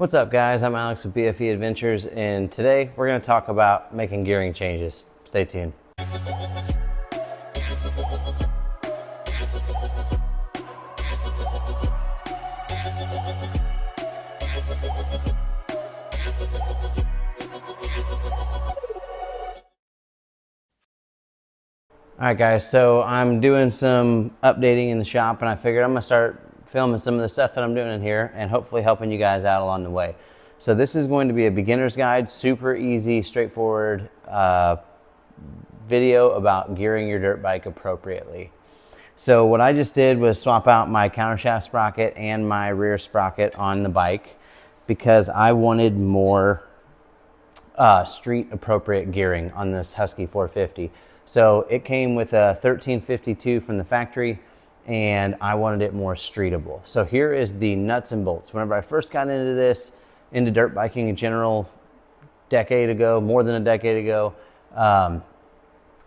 What's up, guys? I'm Alex with BFE Adventures, and today we're going to talk about making gearing changes. Stay tuned. All right, guys, so I'm doing some updating in the shop, and I figured I'm going to start filming some of the stuff that I'm doing in here and hopefully helping you guys out along the way. So this is going to be a beginner's guide, super easy, straightforward video about gearing your dirt bike appropriately. So what I just did was swap out my countershaft sprocket and my rear sprocket on the bike because I wanted more street appropriate gearing on this Husky 450. So it came with a 1352 from the factory, and I wanted it more streetable. So here is the nuts and bolts. Whenever I first got into this, into dirt biking in general, decade ago, more than a decade ago, I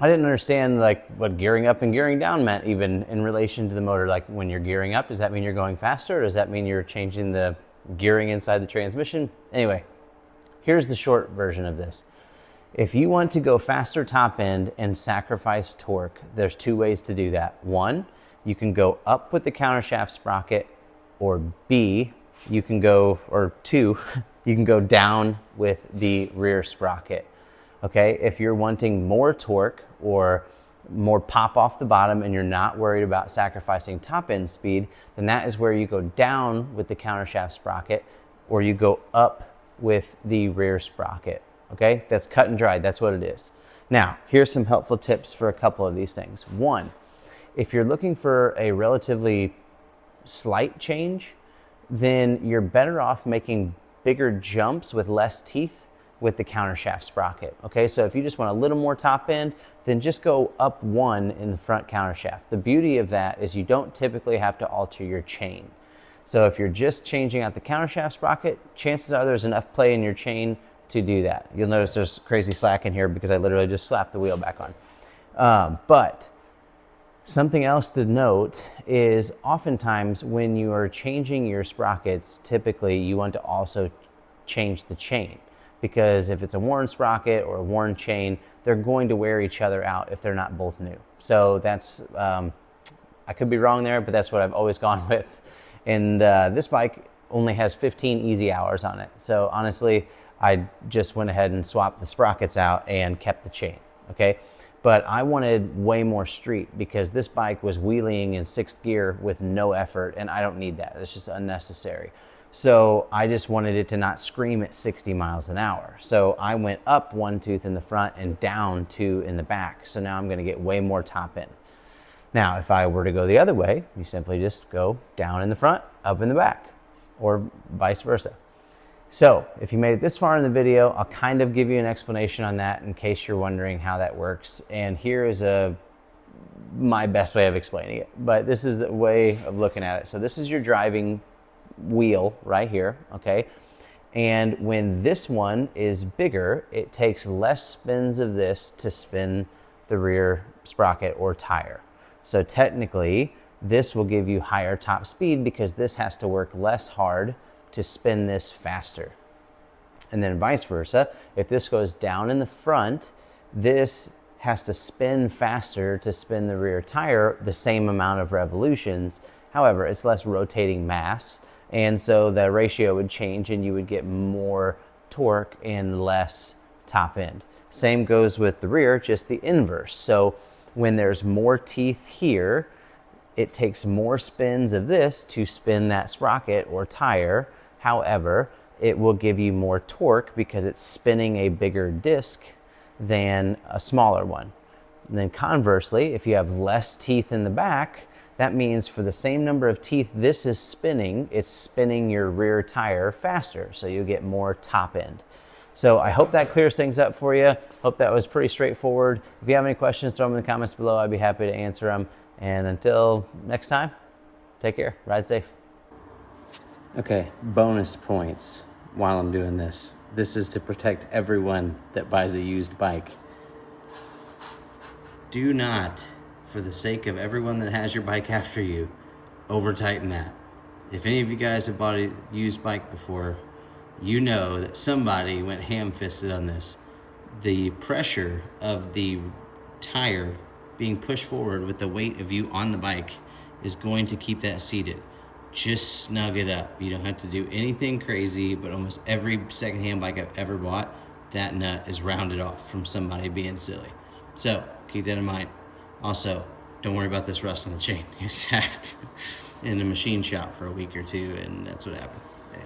didn't understand like what gearing up and gearing down meant, even in relation to the motor. Like when you're gearing up, does that mean you're going faster? Or does that mean you're changing the gearing inside the transmission? Anyway, here's the short version of this. If you want to go faster top end and sacrifice torque, there's two ways to do that. One, you can go up with the countershaft sprocket, or B, you can go, or two, you can go down with the rear sprocket. Okay, if you're wanting more torque or more pop off the bottom and you're not worried about sacrificing top end speed, then that is where you go down with the countershaft sprocket, or you go up with the rear sprocket. Okay, that's cut and dried, that's what it is. Now, here's some helpful tips for a couple of these things. One, if you're looking for a relatively slight change, then you're better off making bigger jumps with less teeth with the countershaft sprocket. Okay, so if you just want a little more top end, then just go up one in the front countershaft. The beauty of that is you don't typically have to alter your chain. So if you're just changing out the countershaft sprocket, chances are there's enough play in your chain to do that. You'll notice there's crazy slack in here because I literally just slapped the wheel back on. But something else to note is oftentimes when you are changing your sprockets, typically you want to also change the chain, because if it's a worn sprocket or a worn chain, they're going to wear each other out if they're not both new. So that's, I could be wrong there, but that's what I've always gone with. And this bike only has 15 easy hours on it. So honestly, I just went ahead and swapped the sprockets out and kept the chain, okay? But I wanted way more street because this bike was wheeling in 6th gear with no effort, and I don't need that. It's just unnecessary. So I just wanted it to not scream at 60 miles an hour. So I went up one tooth in the front and down two in the back. So now I'm gonna get way more top end. Now, if I were to go the other way, you simply just go down in the front, up in the back, or vice versa. So if you made it this far in the video, I'll kind of give you an explanation on that in case you're wondering how that works. And here is my best way of explaining it, but this is a way of looking at it. So this is your driving wheel right here, okay? And when this one is bigger, it takes less spins of this to spin the rear sprocket or tire. So technically, this will give you higher top speed because this has to work less hard to spin this faster. And then vice versa, if this goes down in the front, this has to spin faster to spin the rear tire the same amount of revolutions. However, it's less rotating mass, and so the ratio would change and you would get more torque and less top end. Same goes with the rear, just the inverse. So when there's more teeth here, it takes more spins of this to spin that sprocket or tire. However, it will give you more torque because it's spinning a bigger disc than a smaller one. And then conversely, if you have less teeth in the back, that means for the same number of teeth this is spinning, it's spinning your rear tire faster, so you get more top end. So I hope that clears things up for you. Hope that was pretty straightforward. If you have any questions, throw them in the comments below. I'd be happy to answer them. And until next time, take care, ride safe. Okay, bonus points while I'm doing this. This is to protect everyone that buys a used bike. Do not, for the sake of everyone that has your bike after you, over tighten that. If any of you guys have bought a used bike before, you know that somebody went ham-fisted on this. The pressure of the tire being pushed forward with the weight of you on the bike is going to keep that seated. Just snug it up. You don't have to do anything crazy, but almost every secondhand bike I've ever bought, that nut is rounded off from somebody being silly. So keep that in mind. Also, don't worry about this rust on the chain. It sat in the machine shop for a week or two, and that's what happened. Okay.